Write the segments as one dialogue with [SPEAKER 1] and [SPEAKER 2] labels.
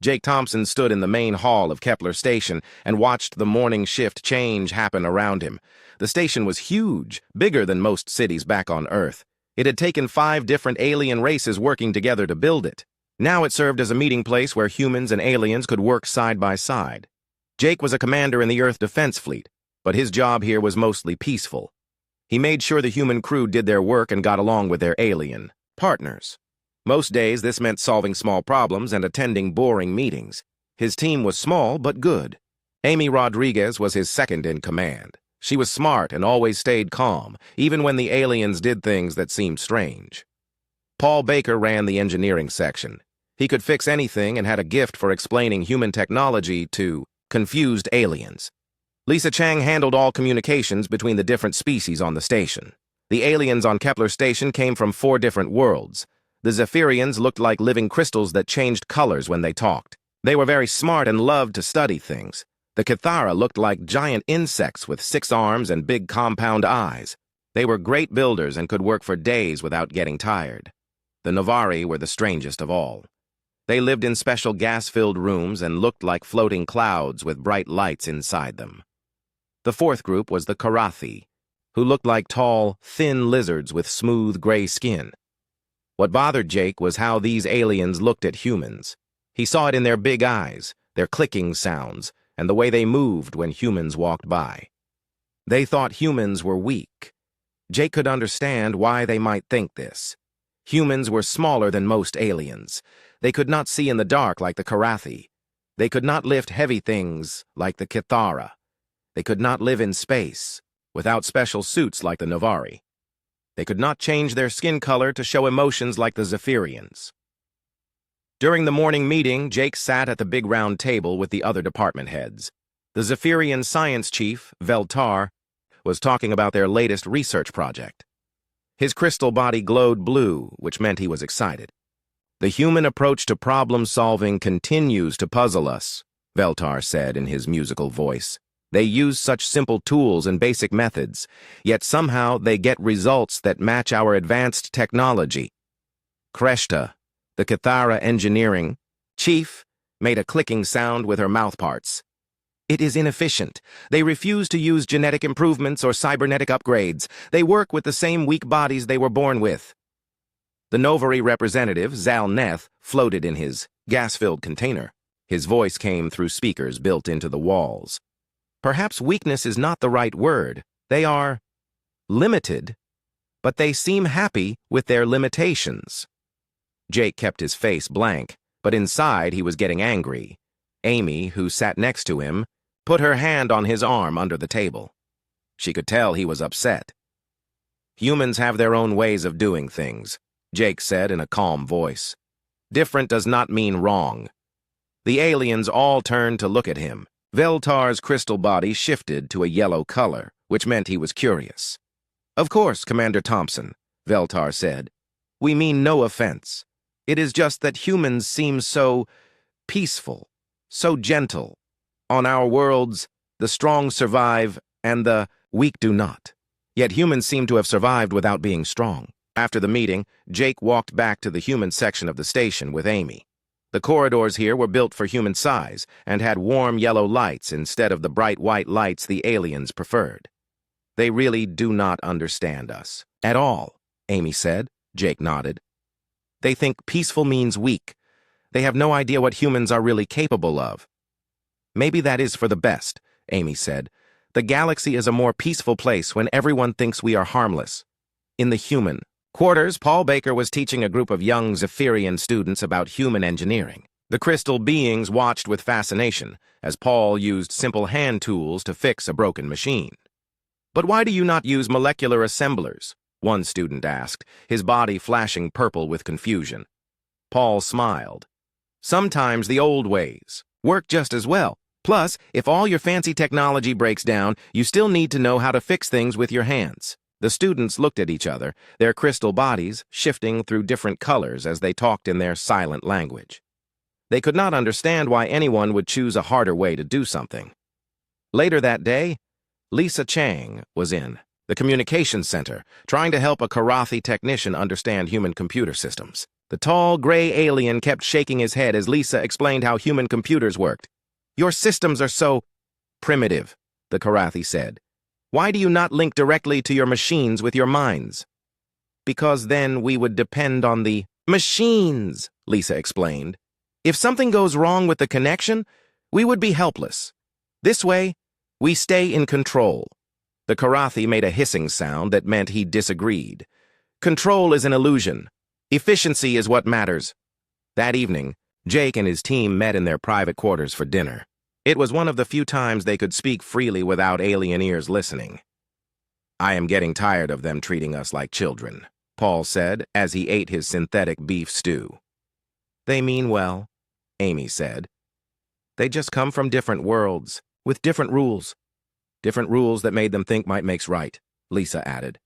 [SPEAKER 1] Jake Thompson stood in the main hall of Kepler Station and watched the morning shift change happen around him. The station was huge, bigger than most cities back on Earth. It had taken 5 different alien races working together to build it. Now it served as a meeting place where humans and aliens could work side by side. Jake was a commander in the Earth Defense Fleet, but his job here was mostly peaceful. He made sure the human crew did their work and got along with their alien partners. Most days this meant solving small problems and attending boring meetings. His team was small but good. Amy Rodriguez was his second in command. She was smart and always stayed calm, even when the aliens did things that seemed strange. Paul Baker ran the engineering section. He could fix anything and had a gift for explaining human technology to confused aliens. Lisa Chang handled all communications between the different species on the station. The aliens on Kepler Station came from 4 different worlds. The Zephyrians looked like living crystals that changed colors when they talked. They were very smart and loved to study things. The Cathara looked like giant insects with 6 arms and big compound eyes. They were great builders and could work for days without getting tired. The Novari were the strangest of all. They lived in special gas-filled rooms and looked like floating clouds with bright lights inside them. The 4th group was the Karathi, who looked like tall, thin lizards with smooth gray skin. What bothered Jake was how these aliens looked at humans. He saw it in their big eyes, their clicking sounds, and the way they moved when humans walked by. They thought humans were weak. Jake could understand why they might think this. Humans were smaller than most aliens. They could not see in the dark like the Karathi. They could not lift heavy things like the Cathara. They could not live in space without special suits like the Novari. They could not change their skin color to show emotions like the Zephyrians. During the morning meeting, Jake sat at the big round table with the other department heads. The Zephyrian science chief, Veltar, was talking about their latest research project. His crystal body glowed blue, which meant he was excited. The human approach to problem-solving continues to puzzle us, Veltar said in his musical voice. They use such simple tools and basic methods, yet somehow they get results that match our advanced technology. Kreshta, the Cathara engineering chief, made a clicking sound with her mouthparts. It is inefficient. They refuse to use genetic improvements or cybernetic upgrades. They work with the same weak bodies they were born with. The Novari representative, Zal Neth, floated in his gas-filled container. His voice came through speakers built into the walls. Perhaps weakness is not the right word. They are limited, but they seem happy with their limitations. Jake kept his face blank, but inside he was getting angry. Amy, who sat next to him, put her hand on his arm under the table. She could tell he was upset. Humans have their own ways of doing things, Jake said in a calm voice. Different does not mean wrong. The aliens all turned to look at him. Veltar's crystal body shifted to a yellow color, which meant he was curious. Of course, Commander Thompson, Veltar said. We mean no offense. It is just that humans seem so peaceful, so gentle. On our worlds, the strong survive and the weak do not. Yet humans seem to have survived without being strong. After the meeting, Jake walked back to the human section of the station with Amy. The corridors here were built for human size and had warm yellow lights instead of the bright white lights the aliens preferred. They really do not understand us. At all, Amy said. Jake nodded. They think peaceful means weak. They have no idea what humans are really capable of. Maybe that is for the best, Amy said. The galaxy is a more peaceful place when everyone thinks we are harmless. In the human quarters, Paul Baker was teaching a group of young Zephyrian students about human engineering. The crystal beings watched with fascination as Paul used simple hand tools to fix a broken machine. But why do you not use molecular assemblers? One student asked, his body flashing purple with confusion. Paul smiled. Sometimes the old ways work just as well. Plus, if all your fancy technology breaks down, you still need to know how to fix things with your hands. The students looked at each other, their crystal bodies shifting through different colors as they talked in their silent language. They could not understand why anyone would choose a harder way to do something. Later that day, Lisa Chang was in the communications center, trying to help a Karathi technician understand human computer systems. The tall, gray alien kept shaking his head as Lisa explained how human computers worked. "Your systems are so primitive," the Karathi said. "Why do you not link directly to your machines with your minds?" "Because then we would depend on the machines," Lisa explained. "If something goes wrong with the connection, we would be helpless. This way, we stay in control." The Karathi made a hissing sound that meant he disagreed. "Control is an illusion. Efficiency is what matters." That evening, Jake and his team met in their private quarters for dinner. It was one of the few times they could speak freely without alien ears listening. "I am getting tired of them treating us like children," Paul said as he ate his synthetic beef stew. "They mean well," Amy said. "They just come from different worlds, with different rules. Different rules that made them think might makes right," Lisa added.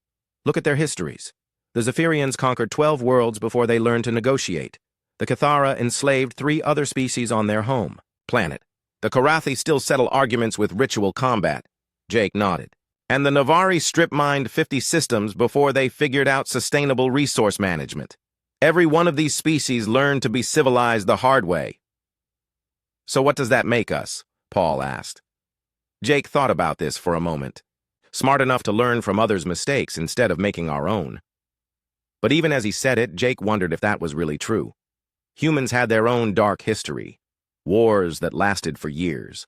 [SPEAKER 1] "Look at their histories. The Zephyrians conquered 12 worlds before they learned to negotiate. The Cathara enslaved 3 other species on their home planet. The Karathi still settle arguments with ritual combat." Jake nodded. "And the Navari strip-mined 50 systems before they figured out sustainable resource management. Every one of these species learned to be civilized the hard way." "So what does that make us?" Paul asked. Jake thought about this for a moment. Smart enough to learn from others' mistakes instead of making our own. But even as he said it, Jake wondered if that was really true. Humans had their own dark history. Wars that lasted for years.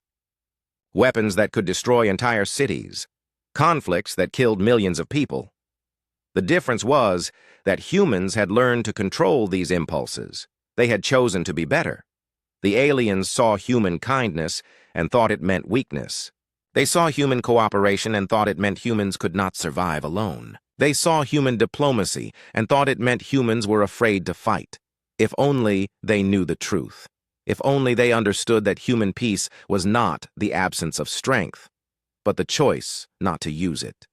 [SPEAKER 1] Weapons that could destroy entire cities. Conflicts that killed millions of people. The difference was that humans had learned to control these impulses. They had chosen to be better. The aliens saw human kindness and thought it meant weakness. They saw human cooperation and thought it meant humans could not survive alone. They saw human diplomacy and thought it meant humans were afraid to fight. If only they knew the truth. If only they understood that human peace was not the absence of strength, but the choice not to use it.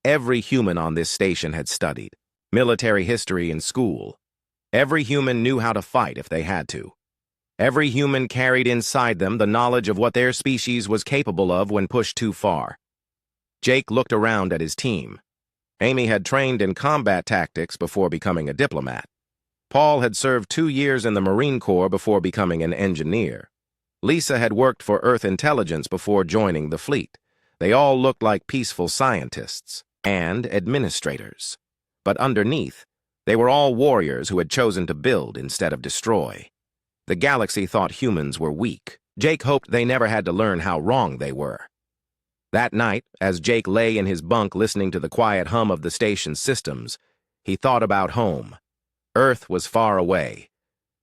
[SPEAKER 1] Every human on this station had studied military history in school. Every human knew how to fight if they had to. Every human carried inside them the knowledge of what their species was capable of when pushed too far. Jake looked around at his team. Amy had trained in combat tactics before becoming a diplomat. Paul had served 2 years in the Marine Corps before becoming an engineer. Lisa had worked for Earth Intelligence before joining the fleet. They all looked like peaceful scientists and administrators. But underneath, they were all warriors who had chosen to build instead of destroy. The galaxy thought humans were weak. Jake hoped they never had to learn how wrong they were. That night, as Jake lay in his bunk listening to the quiet hum of the station's systems, he thought about home. Earth was far away,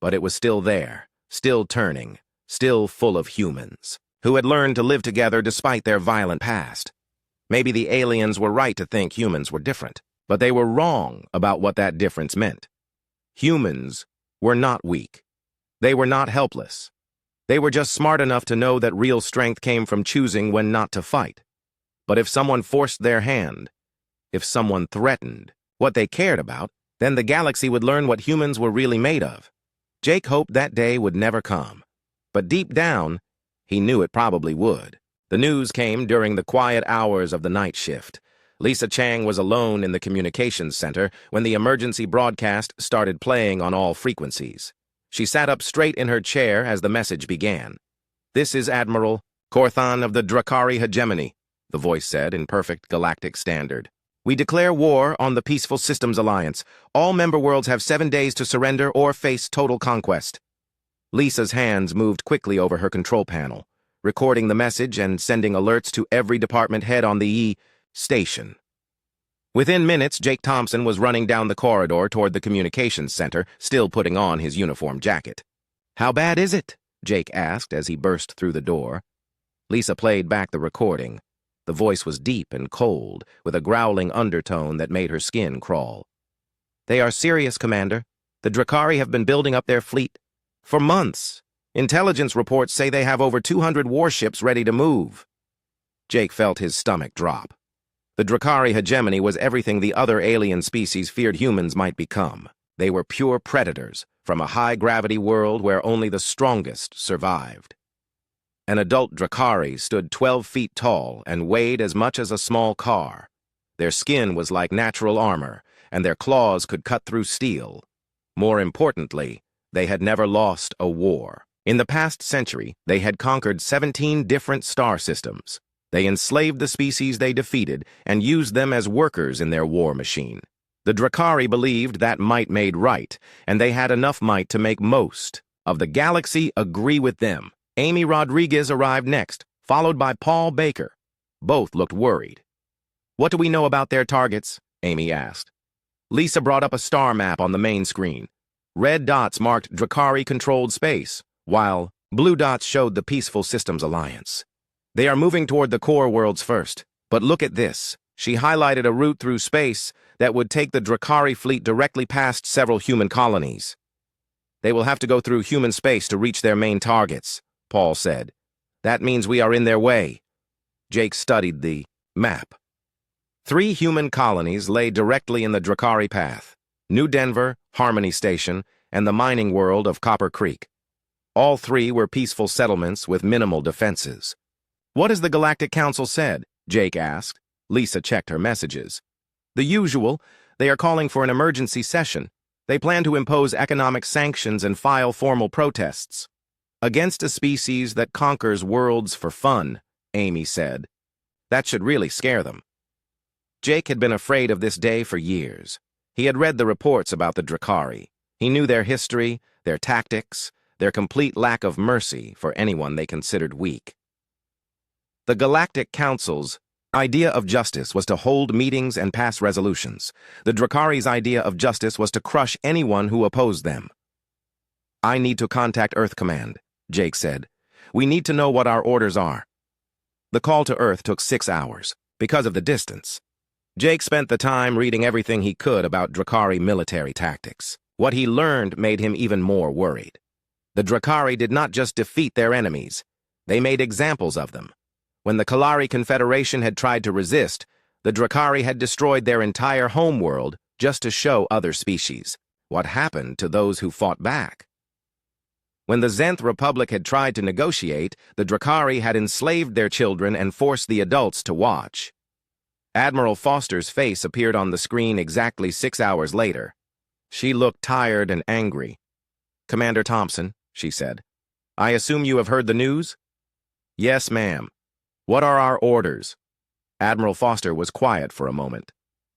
[SPEAKER 1] but it was still there, still turning, still full of humans, who had learned to live together despite their violent past. Maybe the aliens were right to think humans were different, but they were wrong about what that difference meant. Humans were not weak. They were not helpless. They were just smart enough to know that real strength came from choosing when not to fight. But if someone forced their hand, if someone threatened what they cared about, then the galaxy would learn what humans were really made of. Jake hoped that day would never come. But deep down, he knew it probably would. The news came during the quiet hours of the night shift. Lisa Chang was alone in the communications center when the emergency broadcast started playing on all frequencies. She sat up straight in her chair as the message began. "This is Admiral Korthan of the Drakari Hegemony," the voice said in perfect galactic standard. "We declare war on the Peaceful Systems Alliance. All member worlds have 7 days to surrender or face total conquest." Lisa's hands moved quickly over her control panel, recording the message and sending alerts to every department head on the station. Within minutes, Jake Thompson was running down the corridor toward the communications center, still putting on his uniform jacket. "How bad is it?" Jake asked as he burst through the door. Lisa played back the recording. The voice was deep and cold, with a growling undertone that made her skin crawl. "They are serious, Commander. The Drakari have been building up their fleet for months. Intelligence reports say they have over 200 warships ready to move." Jake felt his stomach drop. The Drakari hegemony was everything the other alien species feared humans might become. They were pure predators from a high-gravity world where only the strongest survived. An adult Drakari stood 12 feet tall and weighed as much as a small car. Their skin was like natural armor, and their claws could cut through steel. More importantly, they had never lost a war. In the past century, they had conquered 17 different star systems. They enslaved the species they defeated and used them as workers in their war machine. The Drakari believed that might made right, and they had enough might to make most of the galaxy agree with them. Amy Rodriguez arrived next, followed by Paul Baker. Both looked worried. "What do we know about their targets?" Amy asked. Lisa brought up a star map on the main screen. Red dots marked Drakari-controlled space, while blue dots showed the Peaceful Systems Alliance. "They are moving toward the core worlds first, but look at this." She highlighted a route through space that would take the Drakari fleet directly past several human colonies. "They will have to go through human space to reach their main targets," Paul said. "That means we are in their way." Jake studied the map. 3 human colonies lay directly in the Drakari path: New Denver, Harmony Station, and the mining world of Copper Creek. All 3 were peaceful settlements with minimal defenses. "What has the Galactic Council said?" Jake asked. Lisa checked her messages. "The usual. They are calling for an emergency session. They plan to impose economic sanctions and file formal protests against a species that conquers worlds for fun," Amy said. "That should really scare them." Jake had been afraid of this day for years. He had read the reports about the Drakari. He knew their history, their tactics, their complete lack of mercy for anyone they considered weak. The Galactic Council's idea of justice was to hold meetings and pass resolutions. The Drakari's idea of justice was to crush anyone who opposed them. "I need to contact Earth Command," Jake said. "We need to know what our orders are." The call to Earth took 6 hours, because of the distance. Jake spent the time reading everything he could about Drakari military tactics. What he learned made him even more worried. The Drakari did not just defeat their enemies, they made examples of them. When the Kalari Confederation had tried to resist, the Drakari had destroyed their entire homeworld just to show other species what happened to those who fought back. When the Zenth Republic had tried to negotiate, the Drakari had enslaved their children and forced the adults to watch. Admiral Foster's face appeared on the screen exactly 6 hours later. She looked tired and angry. "Commander Thompson," she said, "I assume you have heard the news?" "Yes, ma'am." "What are our orders?" Admiral Foster was quiet for a moment.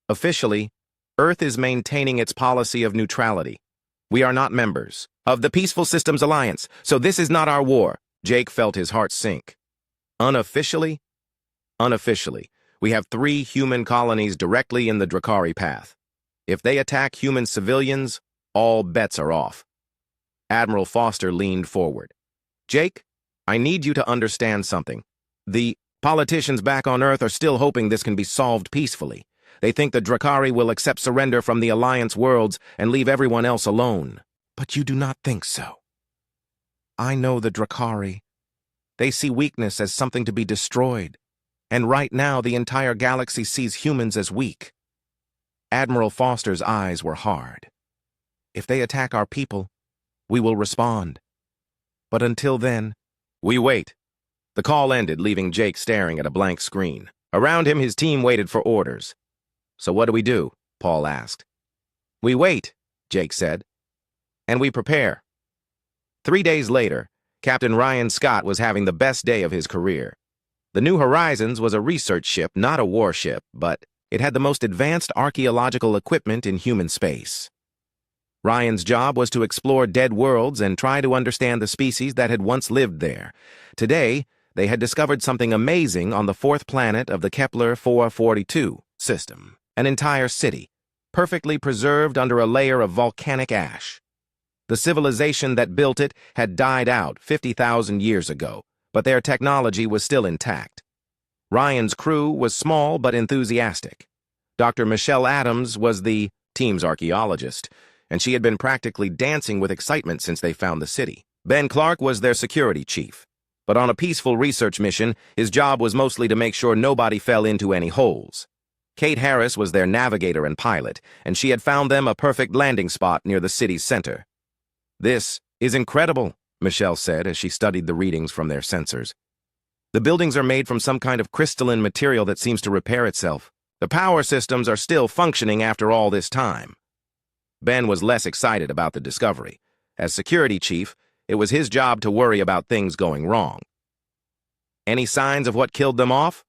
[SPEAKER 1] "Officially, Earth is maintaining its policy of neutrality. We are not members of the Peaceful Systems Alliance, so this is not our war." Jake felt his heart sink. "Unofficially?" "Unofficially, we have 3 human colonies directly in the Drakari path. If they attack human civilians, all bets are off." Admiral Foster leaned forward. "Jake, I need you to understand something. The politicians back on Earth are still hoping this can be solved peacefully. They think the Drakari will accept surrender from the Alliance worlds and leave everyone else alone. But you do not think so. I know the Drakari. They see weakness as something to be destroyed. And right now, the entire galaxy sees humans as weak." Admiral Foster's eyes were hard. "If they attack our people, we will respond. But until then, we wait." The call ended, leaving Jake staring at a blank screen. Around him, his team waited for orders. "So what do we do?" Paul asked. "We wait," Jake said. "And we prepare." 3 days later, Captain Ryan Scott was having the best day of his career. The New Horizons was a research ship, not a warship, but it had the most advanced archaeological equipment in human space. Ryan's job was to explore dead worlds and try to understand the species that had once lived there. Today, they had discovered something amazing on the 4th planet of the Kepler 442 system, an entire city, perfectly preserved under a layer of volcanic ash. The civilization that built it had died out 50,000 years ago, but their technology was still intact. Ryan's crew was small but enthusiastic. Dr. Michelle Adams was the team's archaeologist, and she had been practically dancing with excitement since they found the city. Ben Clark was their security chief. But on a peaceful research mission, his job was mostly to make sure nobody fell into any holes. Kate Harris was their navigator and pilot, and she had found them a perfect landing spot near the city's center. "This is incredible," Michelle said as she studied the readings from their sensors. "The buildings are made from some kind of crystalline material that seems to repair itself. The power systems are still functioning after all this time." Ben was less excited about the discovery. As security chief, it was his job to worry about things going wrong. Any signs of what killed them off?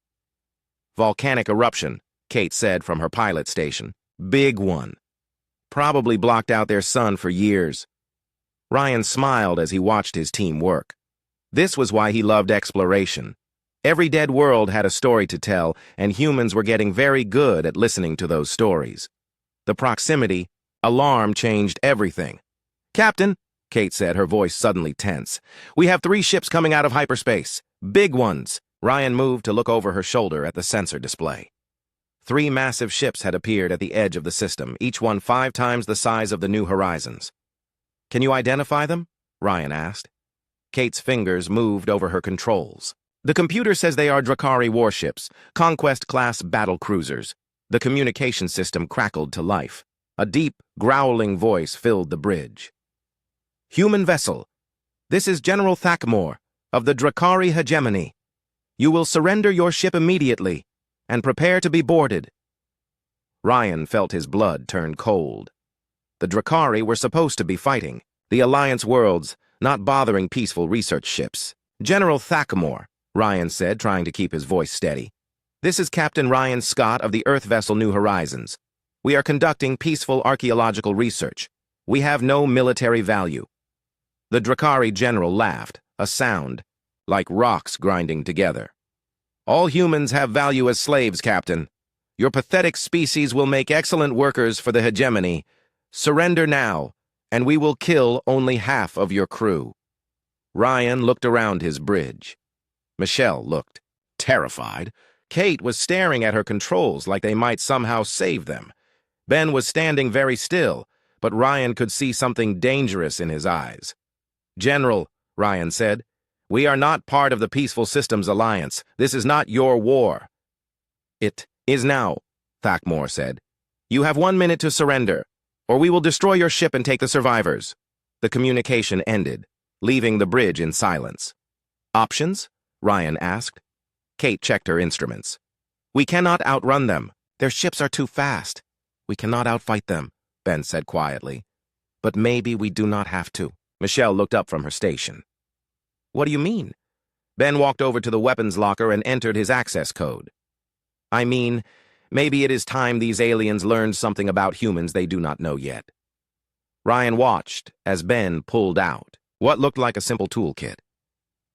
[SPEAKER 1] Volcanic eruption, Kate said from her pilot station. Big one. Probably blocked out their sun for years. Ryan smiled as he watched his team work. This was why he loved exploration. Every dead world had a story to tell, and humans were getting very good at listening to those stories. The proximity, alarm changed everything. Captain, Kate said, her voice suddenly tense. We have 3 ships coming out of hyperspace. Big ones. Ryan moved to look over her shoulder at the sensor display. 3 massive ships had appeared at the edge of the system, each one 5 times the size of the New Horizons. Can you identify them? Ryan asked. Kate's fingers moved over her controls. The computer says they are Drakari warships, Conquest-class battle cruisers. The communication system crackled to life. A deep, growling voice filled the bridge. Human vessel. This is General Thakmor of the Drakari hegemony. You will surrender your ship immediately and prepare to be boarded. Ryan felt his blood turn cold. The Drakari were supposed to be fighting, the Alliance worlds, not bothering peaceful research ships. General Thakmor, Ryan said, trying to keep his voice steady. This is Captain Ryan Scott of the Earth vessel New Horizons. We are conducting peaceful archaeological research. We have no military value. The Drakari general laughed, a sound like rocks grinding together. All humans have value as slaves, Captain. Your pathetic species will make excellent workers for the hegemony. Surrender now, and we will kill only half of your crew. Ryan looked around his bridge. Michelle looked terrified. Kate was staring at her controls like they might somehow save them. Ben was standing very still, but Ryan could see something dangerous in his eyes. General, Ryan said, we are not part of the Peaceful Systems Alliance. This is not your war. It is now, Thakmor said. You have 1 minute to surrender, or we will destroy your ship and take the survivors. The communication ended, leaving the bridge in silence. Options? Ryan asked. Kate checked her instruments. We cannot outrun them. Their ships are too fast. We cannot outfight them, Ben said quietly. But maybe we do not have to. Michelle looked up from her station. What do you mean? Ben walked over to the weapons locker and entered his access code. I mean, maybe it is time these aliens learned something about humans they do not know yet. Ryan watched as Ben pulled out what looked like a simple toolkit.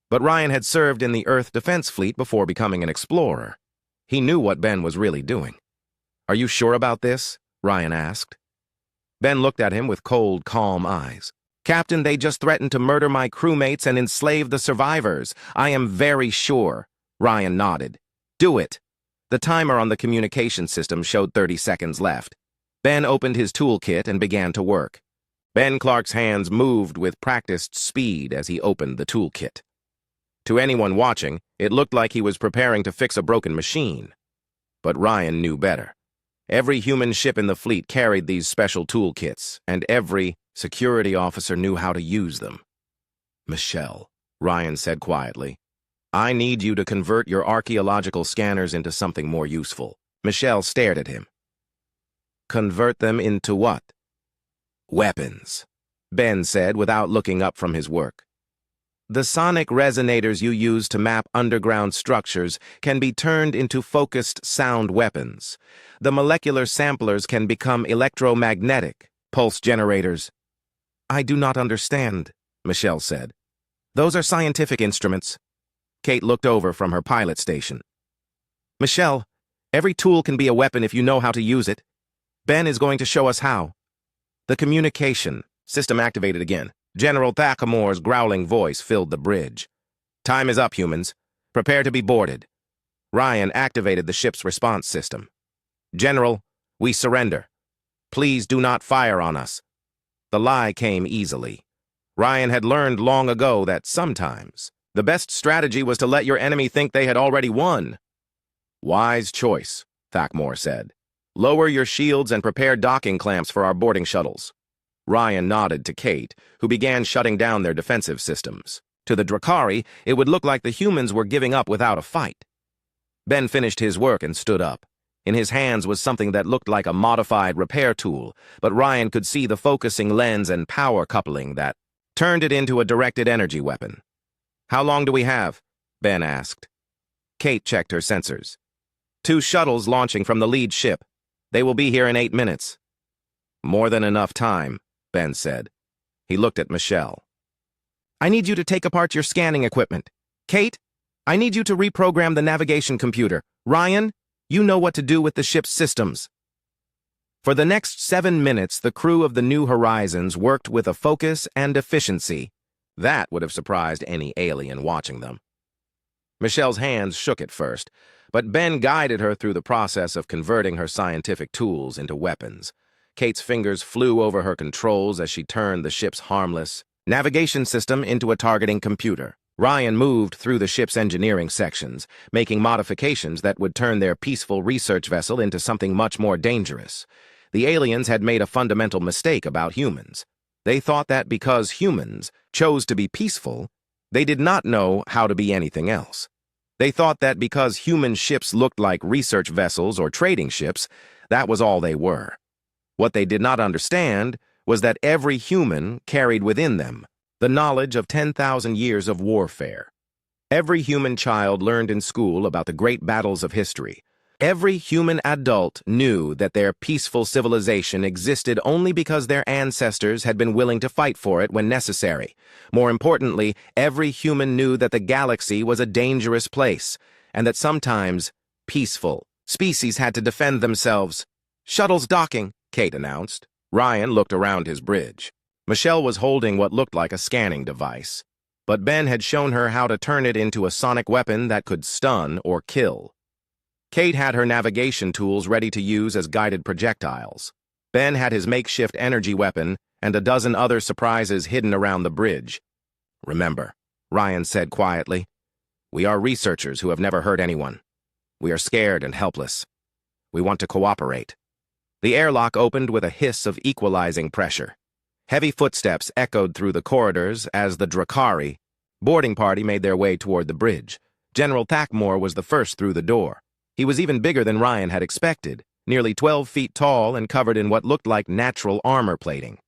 [SPEAKER 1] But Ryan had served in the Earth Defense Fleet before becoming an explorer. He knew what Ben was really doing. Are you sure about this? Ryan asked. Ben looked at him with cold, calm eyes. Captain, they just threatened to murder my crewmates and enslave the survivors. I am very sure. Ryan nodded. Do it. The timer on the communication system showed 30 seconds left. Ben opened his toolkit and began to work. Ben Clark's hands moved with practiced speed as he opened the toolkit. To anyone watching, it looked like he was preparing to fix a broken machine. But Ryan knew better. Every human ship in the fleet carried these special toolkits, and every security officer knew how to use them. Michelle, Ryan said quietly, I need you to convert your archaeological scanners into something more useful. Michelle stared at him. Convert them into what? Weapons, Ben said without looking up from his work. The sonic resonators you use to map underground structures can be turned into focused sound weapons. The molecular samplers can become electromagnetic pulse generators. I do not understand, Michelle said. Those are scientific instruments. Kate looked over from her pilot station. Michelle, every tool can be a weapon if you know how to use it. Ben is going to show us how. The communication system activated again. General Thakmor's growling voice filled the bridge. Time is up, humans. Prepare to be boarded. Ryan activated the ship's response system. General, we surrender. Please do not fire on us. The lie came easily. Ryan had learned long ago that sometimes the best strategy was to let your enemy think they had already won. Wise choice, Thakmor said. Lower your shields and prepare docking clamps for our boarding shuttles. Ryan nodded to Kate, who began shutting down their defensive systems. To the Drakari, it would look like the humans were giving up without a fight. Ben finished his work and stood up. In his hands was something that looked like a modified repair tool, but Ryan could see the focusing lens and power coupling that turned it into a directed energy weapon. "How long do we have?" Ben asked. Kate checked her sensors. "2 shuttles launching from the lead ship. They will be here in 8 minutes. "More than enough time," Ben said. He looked at Michelle. "I need you to take apart your scanning equipment. Kate, I need you to reprogram the navigation computer. Ryan, you know what to do with the ship's systems." For the next 7 minutes, the crew of the New Horizons worked with a focus and efficiency that would have surprised any alien watching them. Michelle's hands shook at first, but Ben guided her through the process of converting her scientific tools into weapons. Kate's fingers flew over her controls as she turned the ship's harmless navigation system into a targeting computer. Ryan moved through the ship's engineering sections, making modifications that would turn their peaceful research vessel into something much more dangerous. The aliens had made a fundamental mistake about humans. They thought that because humans chose to be peaceful, they did not know how to be anything else. They thought that because human ships looked like research vessels or trading ships, that was all they were. What they did not understand was that every human carried within them the knowledge of 10,000 years of warfare. Every human child learned in school about the great battles of history. Every human adult knew that their peaceful civilization existed only because their ancestors had been willing to fight for it when necessary. More importantly, every human knew that the galaxy was a dangerous place, and that sometimes peaceful species had to defend themselves. "Shuttle's docking," Kate announced. Ryan looked around his bridge. Michelle was holding what looked like a scanning device, but Ben had shown her how to turn it into a sonic weapon that could stun or kill. Kate had her navigation tools ready to use as guided projectiles. Ben had his makeshift energy weapon and a dozen other surprises hidden around the bridge. "Remember," Ryan said quietly, "we are researchers who have never hurt anyone. We are scared and helpless. We want to cooperate." The airlock opened with a hiss of equalizing pressure. Heavy footsteps echoed through the corridors as the Drakari boarding party made their way toward the bridge. General Thackmore was the first through the door. He was even bigger than Ryan had expected, nearly 12 feet tall and covered in what looked like natural armor plating.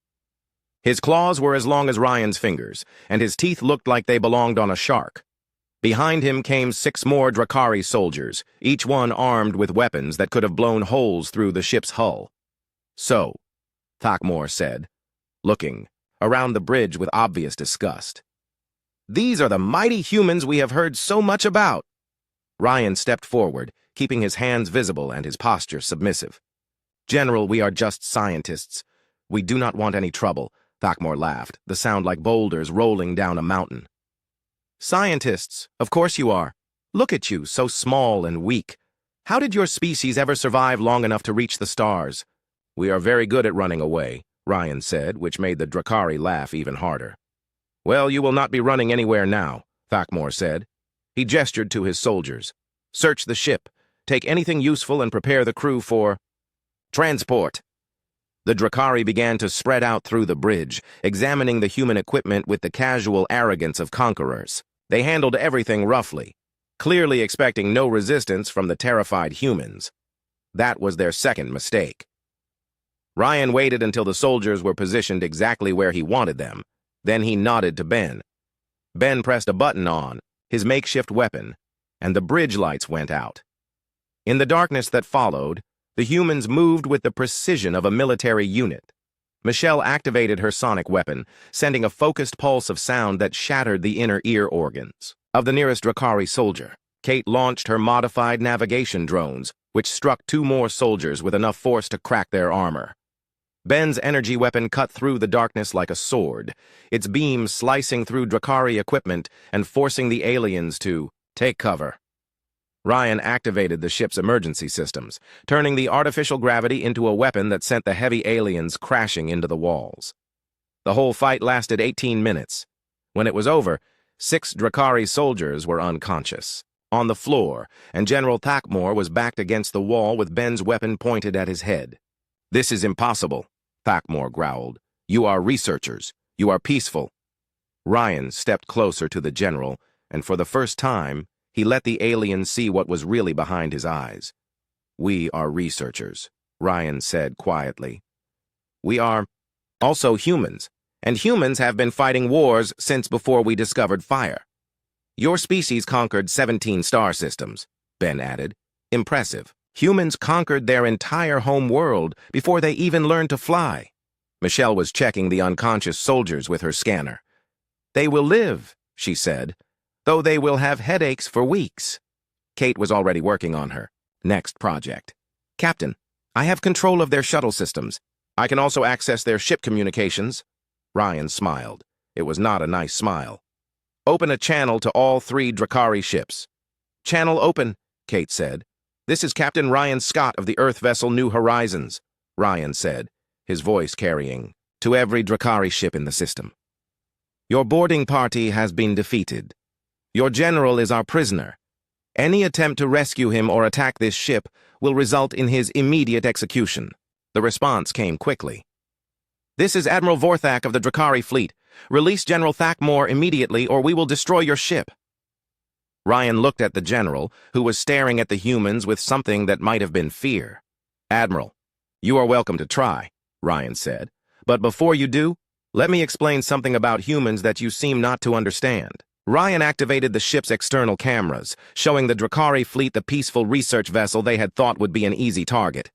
[SPEAKER 1] His claws were as long as Ryan's fingers, and his teeth looked like they belonged on a shark. Behind him came 6 more Drakari soldiers, each one armed with weapons that could have blown holes through the ship's hull. "So," Thackmore said, looking around the bridge with obvious disgust. "These are the mighty humans we have heard so much about." Ryan stepped forward, keeping his hands visible and his posture submissive. "General, we are just scientists. We do not want any trouble," Thackmore laughed, the sound like boulders rolling down a mountain. "Scientists, of course you are. Look at you, so small and weak. How did your species ever survive long enough to reach the stars?" "We are very good at running away," Ryan said, which made the Drakari laugh even harder. "Well, you will not be running anywhere now," Thackmore said. He gestured to his soldiers. "Search the ship, take anything useful and prepare the crew for transport." The Drakari began to spread out through the bridge, examining the human equipment with the casual arrogance of conquerors. They handled everything roughly, clearly expecting no resistance from the terrified humans. That was their second mistake. Ryan waited until the soldiers were positioned exactly where he wanted them. Then he nodded to Ben. Ben pressed a button on his makeshift weapon, and the bridge lights went out. In the darkness that followed, the humans moved with the precision of a military unit. Michelle activated her sonic weapon, sending a focused pulse of sound that shattered the inner ear organs of the nearest Drakari soldier. Kate launched her modified navigation drones, which struck 2 more soldiers with enough force to crack their armor. Ben's energy weapon cut through the darkness like a sword, its beam slicing through Drakari equipment and forcing the aliens to take cover. Ryan activated the ship's emergency systems, turning the artificial gravity into a weapon that sent the heavy aliens crashing into the walls. The whole fight lasted 18 minutes. When it was over, 6 Drakari soldiers were unconscious, on the floor, and General Thackmore was backed against the wall with Ben's weapon pointed at his head. "This is impossible," Thackmore growled. "You are researchers. You are peaceful." Ryan stepped closer to the general, and for the first time, he let the alien see what was really behind his eyes. We are researchers, Ryan said quietly. We are also humans, and humans have been fighting wars since before we discovered fire. Your species conquered 17 star systems, Ben added. Impressive. Humans conquered their entire home world before they even learned to fly. Michelle was checking the unconscious soldiers with her scanner. They will live, she said, though they will have headaches for weeks. Kate was already working on her next project. Captain, I have control of their shuttle systems. I can also access their ship communications. Ryan smiled. It was not a nice smile. Open a channel to all 3 Drakari ships. Channel open, Kate said. This is Captain Ryan Scott of the Earth vessel New Horizons, Ryan said, his voice carrying to every Drakari ship in the system. Your boarding party has been defeated. Your general is our prisoner. Any attempt to rescue him or attack this ship will result in his immediate execution. The response came quickly. This is Admiral Vorthak of the Drakari fleet. Release General Thakmore immediately or we will destroy your ship. Ryan looked at the general, who was staring at the humans with something that might have been fear. Admiral, you are welcome to try, Ryan said. But before you do, let me explain something about humans that you seem not to understand. Ryan activated the ship's external cameras, showing the Drakari fleet the peaceful research vessel they had thought would be an easy target.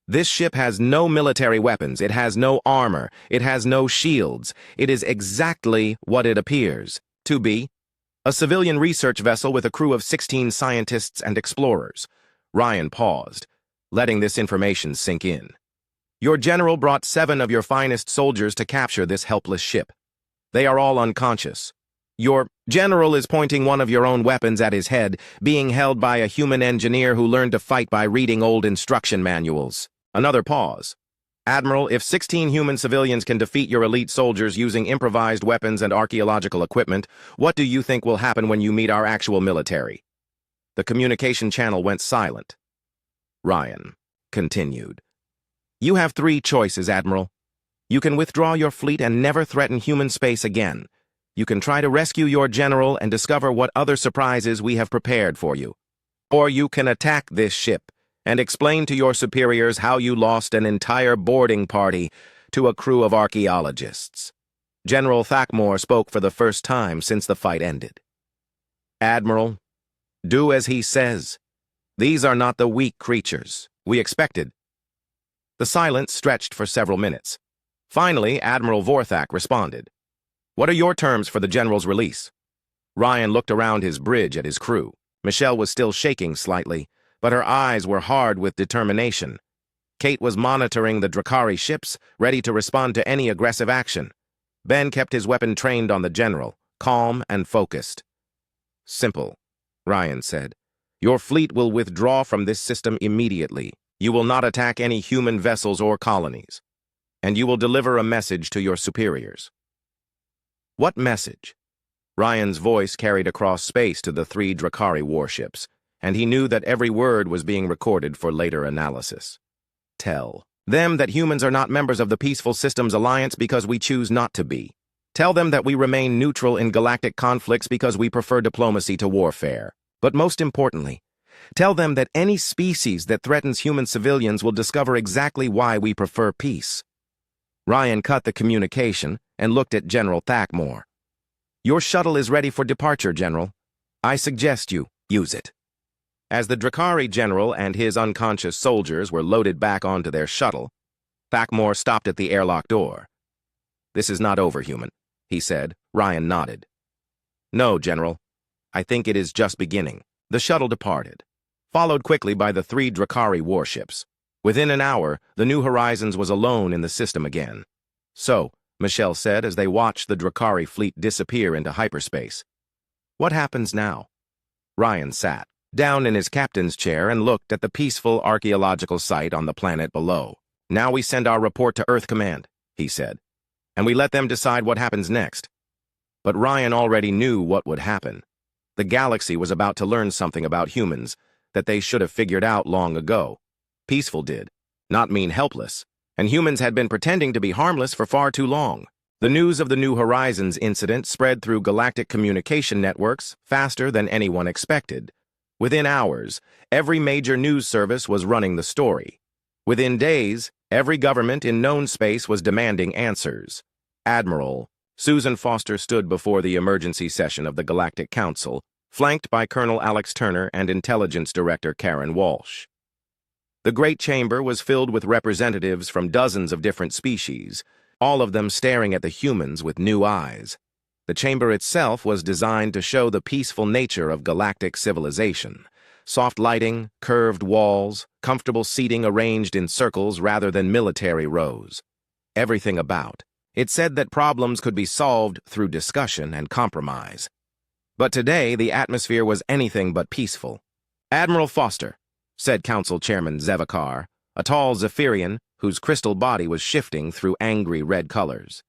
[SPEAKER 1] This ship has no military weapons, it has no armor, it has no shields. It is exactly what it appears to be. A civilian research vessel with a crew of 16 scientists and explorers. Ryan paused, letting this information sink in. Your general brought 7 of your finest soldiers to capture this helpless ship. They are all unconscious. Your general is pointing one of your own weapons at his head, being held by a human engineer who learned to fight by reading old instruction manuals. Another pause. Admiral, if 16 human civilians can defeat your elite soldiers using improvised weapons and archaeological equipment, what do you think will happen when you meet our actual military? The communication channel went silent. Ryan continued. You have 3 choices, Admiral. You can withdraw your fleet and never threaten human space again. You can try to rescue your general and discover what other surprises we have prepared for you. Or you can attack this ship and explain to your superiors how you lost an entire boarding party to a crew of archaeologists. General Thakmore spoke for the first time since the fight ended. Admiral, do as he says. These are not the weak creatures we expected. The silence stretched for several minutes. Finally, Admiral Vorthak responded. What are your terms for the general's release? Ryan looked around his bridge at his crew. Michelle was still shaking slightly, but her eyes were hard with determination. Kate was monitoring the Drakari ships, ready to respond to any aggressive action. Ben kept his weapon trained on the general, calm and focused. Simple, Ryan said. Your fleet will withdraw from this system immediately. You will not attack any human vessels or colonies. And you will deliver a message to your superiors. What message? Ryan's voice carried across space to the 3 Drakari warships, and he knew that every word was being recorded for later analysis. Tell them that humans are not members of the Peaceful Systems Alliance because we choose not to be. Tell them that we remain neutral in galactic conflicts because we prefer diplomacy to warfare. But most importantly, tell them that any species that threatens human civilians will discover exactly why we prefer peace. Ryan cut the communication and looked at General Thakmore. Your shuttle is ready for departure, General. I suggest you use it. As the Drakari general and his unconscious soldiers were loaded back onto their shuttle, Thakmore stopped at the airlock door. This is not over, human, he said. Ryan nodded. No, General. I think it is just beginning. The shuttle departed, followed quickly by the 3 Drakari warships. Within an hour, the New Horizons was alone in the system again. So, Michelle said as they watched the Drakari fleet disappear into hyperspace. What happens now? Ryan sat down in his captain's chair and looked at the peaceful archaeological site on the planet below. Now we send our report to Earth Command, he said, and we let them decide what happens next. But Ryan already knew what would happen. The galaxy was about to learn something about humans that they should have figured out long ago. Peaceful did, not mean helpless, and humans had been pretending to be harmless for far too long. The news of the New Horizons incident spread through galactic communication networks faster than anyone expected. Within hours, every major news service was running the story. Within days, every government in known space was demanding answers. Admiral Susan Foster stood before the emergency session of the Galactic Council, flanked by Colonel Alex Turner and Intelligence Director Karen Walsh. The Great Chamber was filled with representatives from dozens of different species, all of them staring at the humans with new eyes. The chamber itself was designed to show the peaceful nature of galactic civilization. Soft lighting, curved walls, comfortable seating arranged in circles rather than military rows. Everything about. It said that problems could be solved through discussion and compromise. But today, the atmosphere was anything but peaceful. "Admiral Foster," said Council Chairman Zevakar, a tall Zephyrian whose crystal body was shifting through angry red colors.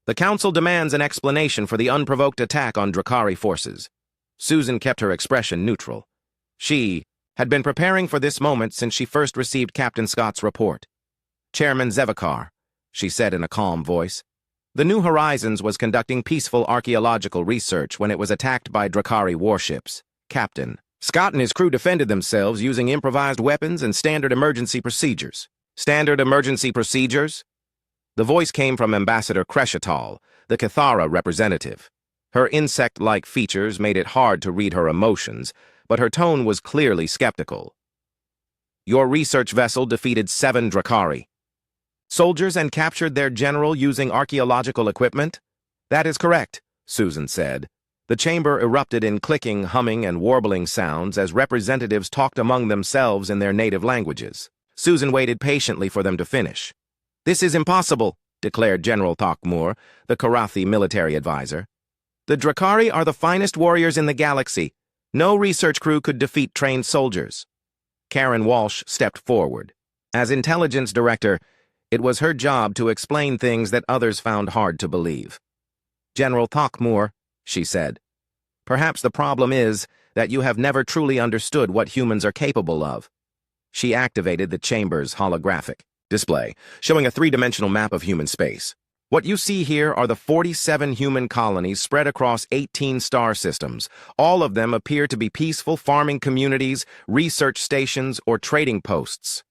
[SPEAKER 1] "The Council demands an explanation for the unprovoked attack on Drakari forces." Susan kept her expression neutral. She had been preparing for this moment since she first received Captain Scott's report. "Chairman Zevakar," she said in a calm voice, "the New Horizons was conducting peaceful archaeological research when it was attacked by Drakari warships. Captain Scott and his crew defended themselves using improvised weapons and standard emergency procedures." "Standard emergency procedures?" The voice came from Ambassador Creshatal, the Cathara representative. Her insect-like features made it hard to read her emotions, but her tone was clearly skeptical. "Your research vessel defeated 7 Drakari soldiers and captured their general using archaeological equipment?" "That is correct," Susan said. The chamber erupted in clicking, humming, and warbling sounds as representatives talked among themselves in their native languages. Susan waited patiently for them to finish. "This is impossible," declared General Thokmur, the Karathi military advisor. "The Drakari are the finest warriors in the galaxy. No research crew could defeat trained soldiers." Karen Walsh stepped forward. As intelligence director, it was her job to explain things that others found hard to believe. "General Thokmur," she said, "perhaps the problem is that you have never truly understood what humans are capable of." She activated the chamber's holographic display, showing a three-dimensional map of human space. "What you see here are the 47 human colonies spread across 18 star systems. All of them appear to be peaceful farming communities, research stations, or trading posts."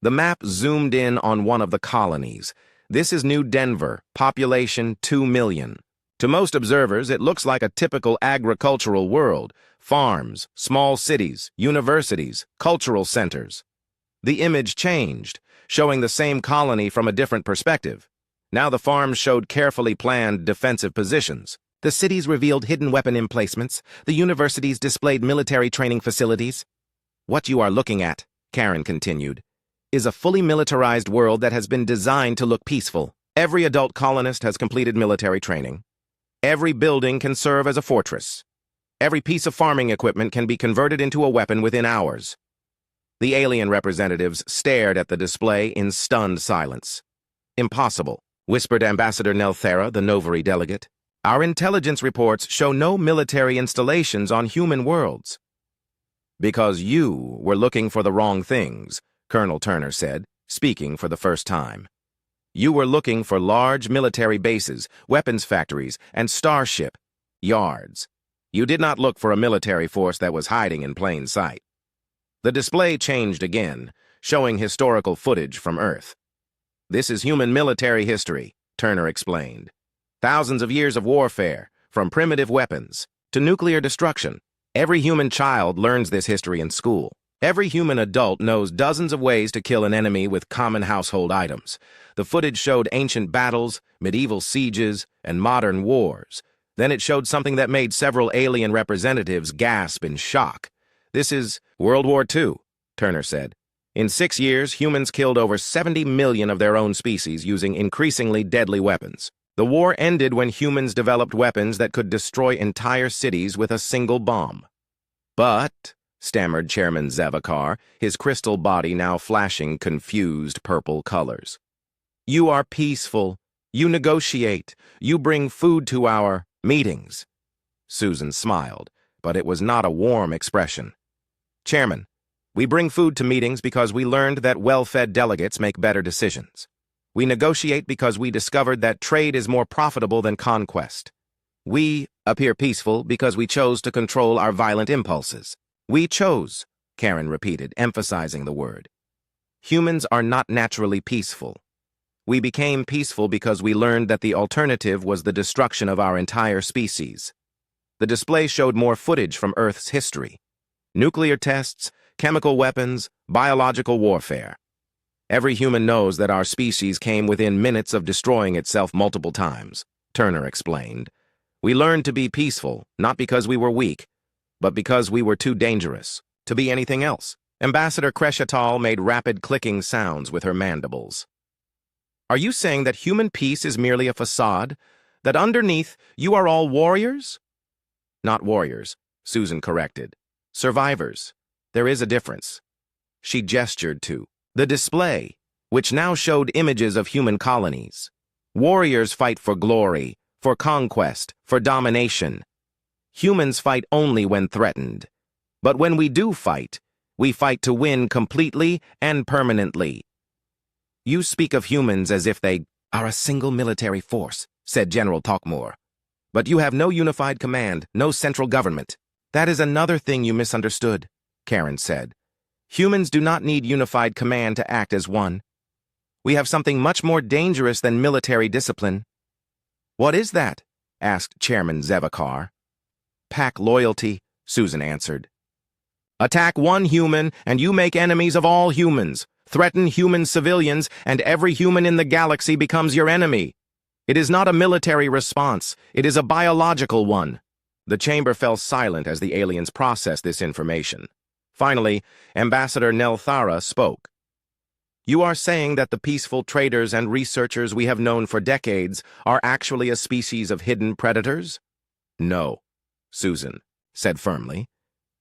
[SPEAKER 1] The map zoomed in on one of the colonies. This is New Denver, population 2 million. To most observers, it looks like a typical agricultural world. Farms, small cities, universities, cultural centers. The image changed, showing the same colony from a different perspective. Now the farms showed carefully planned defensive positions. The cities revealed hidden weapon emplacements. The universities displayed military training facilities. "What you are looking at," Karen continued, "is a fully militarized world that has been designed to look peaceful. Every adult colonist has completed military training. Every building can serve as a fortress. Every piece of farming equipment can be converted into a weapon within hours." The alien representatives stared at the display in stunned silence. "Impossible," whispered Ambassador Nelthera, the Novari delegate. "Our intelligence reports show no military installations on human worlds." "Because you were looking for the wrong things," Colonel Turner said, speaking for the first time. "You were looking for large military bases, weapons factories, and starship yards. You did not look for a military force that was hiding in plain sight." The display changed again, showing historical footage from Earth. "This is human military history," Turner explained. "Thousands of years of warfare, from primitive weapons to nuclear destruction. Every human child learns this history in school. Every human adult knows dozens of ways to kill an enemy with common household items. The footage showed ancient battles, medieval sieges, and modern wars. Then it showed something that made several alien representatives gasp in shock. "This is World War II," Turner said. "In 6 years, humans killed over 70 million of their own species using increasingly deadly weapons. The war ended when humans developed weapons that could destroy entire cities with a single bomb." "But," stammered Chairman Zevakar, his crystal body now flashing confused purple colors, "you are peaceful. You negotiate. You bring food to our meetings." Susan smiled, but it was not a warm expression. "Chairman, we bring food to meetings because we learned that well-fed delegates make better decisions. We negotiate because we discovered that trade is more profitable than conquest. We appear peaceful because we chose to control our violent impulses. We chose, Karen repeated, emphasizing the word. Humans are not naturally peaceful. We became peaceful because we learned that the alternative was the destruction of our entire species. The display showed more footage from Earth's history. Nuclear tests, chemical weapons, biological warfare. Every human knows that our species came within minutes of destroying itself multiple times, Turner explained. We learned to be peaceful, not because we were weak, but because we were too dangerous to be anything else. Ambassador Kreshetal made rapid clicking sounds with her mandibles. Are you saying that human peace is merely a facade? That underneath you are all warriors? Not warriors, Susan corrected. Survivors. There is a difference. She gestured to the display, which now showed images of human colonies. Warriors fight for glory, for conquest, for domination. Humans fight only when threatened. But when we do fight, we fight to win completely and permanently. You speak of humans as if they are a single military force, said General Talkmore. But you have no unified command, no central government. That is another thing you misunderstood, Karen said. Humans do not need unified command to act as one. We have something much more dangerous than military discipline. What is that? Asked Chairman Zevakar. Pack loyalty, Susan answered. Attack one human, and you make enemies of all humans. Threaten human civilians, and every human in the galaxy becomes your enemy. It is not a military response. It is a biological one. The chamber fell silent as the aliens processed this information. Finally, Ambassador Nelthara spoke. You are saying that the peaceful traders and researchers we have known for decades are actually a species of hidden predators? No, Susan said firmly.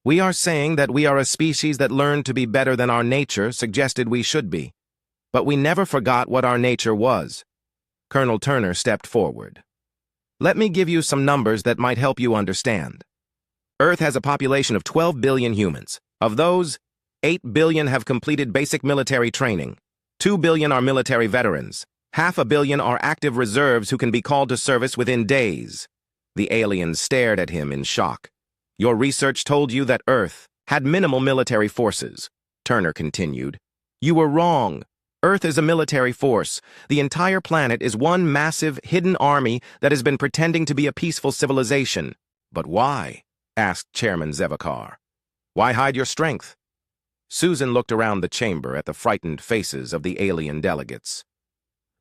[SPEAKER 1] We are saying that we are a species that learned to be better than our nature suggested we should be. But we never forgot what our nature was. Colonel Turner stepped forward. Let me give you some numbers that might help you understand. Earth has a population of 12 billion humans. Of those, 8 billion have completed basic military training. 2 billion are military veterans. 500 million are active reserves who can be called to service within days. The aliens stared at him in shock. Your research told you that Earth had minimal military forces, Turner continued. You were wrong. Earth is a military force. The entire planet is one massive, hidden army that has been pretending to be a peaceful civilization. But why? Asked Chairman Zevakar. Why hide your strength? Susan looked around the chamber at the frightened faces of the alien delegates.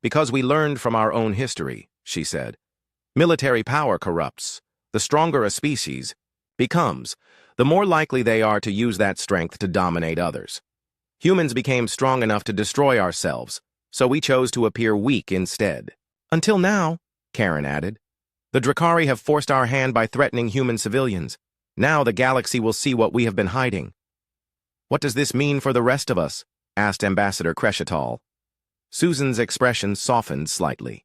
[SPEAKER 1] Because we learned from our own history, she said. Military power corrupts. The stronger a species becomes, the more likely they are to use that strength to dominate others. Humans became strong enough to destroy ourselves, so we chose to appear weak instead. Until now, Karen added. The Drakari have forced our hand by threatening human civilians. Now the galaxy will see what we have been hiding. What does this mean for the rest of us? Asked Ambassador Kreshetal. Susan's expression softened slightly.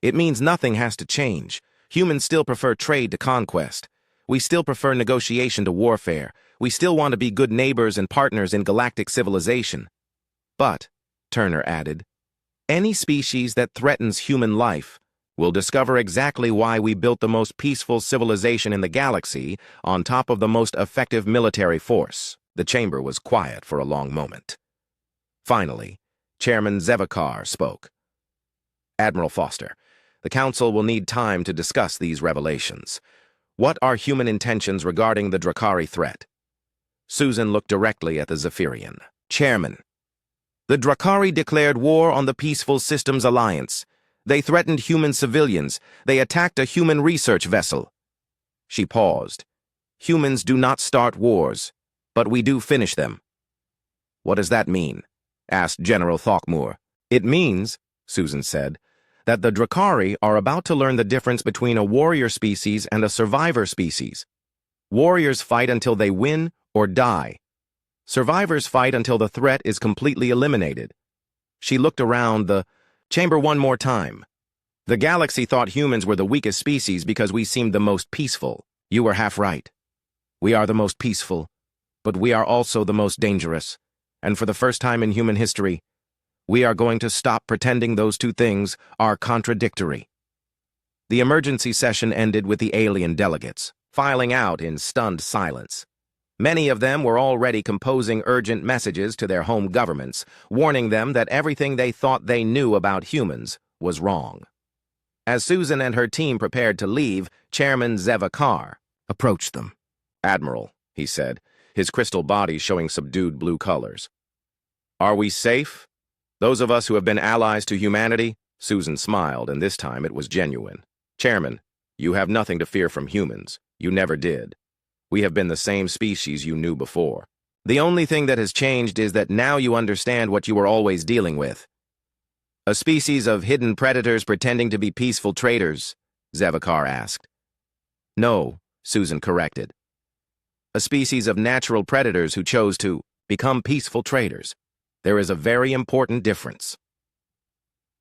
[SPEAKER 1] It means nothing has to change. Humans still prefer trade to conquest. We still prefer negotiation to warfare. We still want to be good neighbors and partners in galactic civilization. But, Turner added, any species that threatens human life will discover exactly why we built the most peaceful civilization in the galaxy on top of the most effective military force. The chamber was quiet for a long moment. Finally, Chairman Zevakar spoke. Admiral Foster, the Council will need time to discuss these revelations. What are human intentions regarding the Drakari threat? Susan looked directly at the Zephyrian. Chairman, the Drakari declared war on the Peaceful Systems Alliance. They threatened human civilians. They attacked a human research vessel. She paused. Humans do not start wars, but we do finish them. What does that mean? Asked General Thawkmoor. It means, Susan said, that the Drakari are about to learn the difference between a warrior species and a survivor species. Warriors fight until they win or die. Survivors fight until the threat is completely eliminated. She looked around the chamber one more time. The galaxy thought humans were the weakest species because we seemed the most peaceful. You were half right. We are the most peaceful, but we are also the most dangerous. And for the first time in human history, we are going to stop pretending those two things are contradictory. The emergency session ended with the alien delegates filing out in stunned silence. Many of them were already composing urgent messages to their home governments, warning them that everything they thought they knew about humans was wrong. As Susan and her team prepared to leave, Chairman Zevikar approached them. "Admiral," he said, his crystal body showing subdued blue colors. "Are we safe? Those of us who have been allies to humanity?" Susan smiled, and this time it was genuine. "Chairman, you have nothing to fear from humans. You never did. We have been the same species you knew before. The only thing that has changed is that now you understand what you were always dealing with. A species of hidden predators pretending to be peaceful traders?" Zevikar asked. "No," Susan corrected. "A species of natural predators who chose to become peaceful traders. There is a very important difference."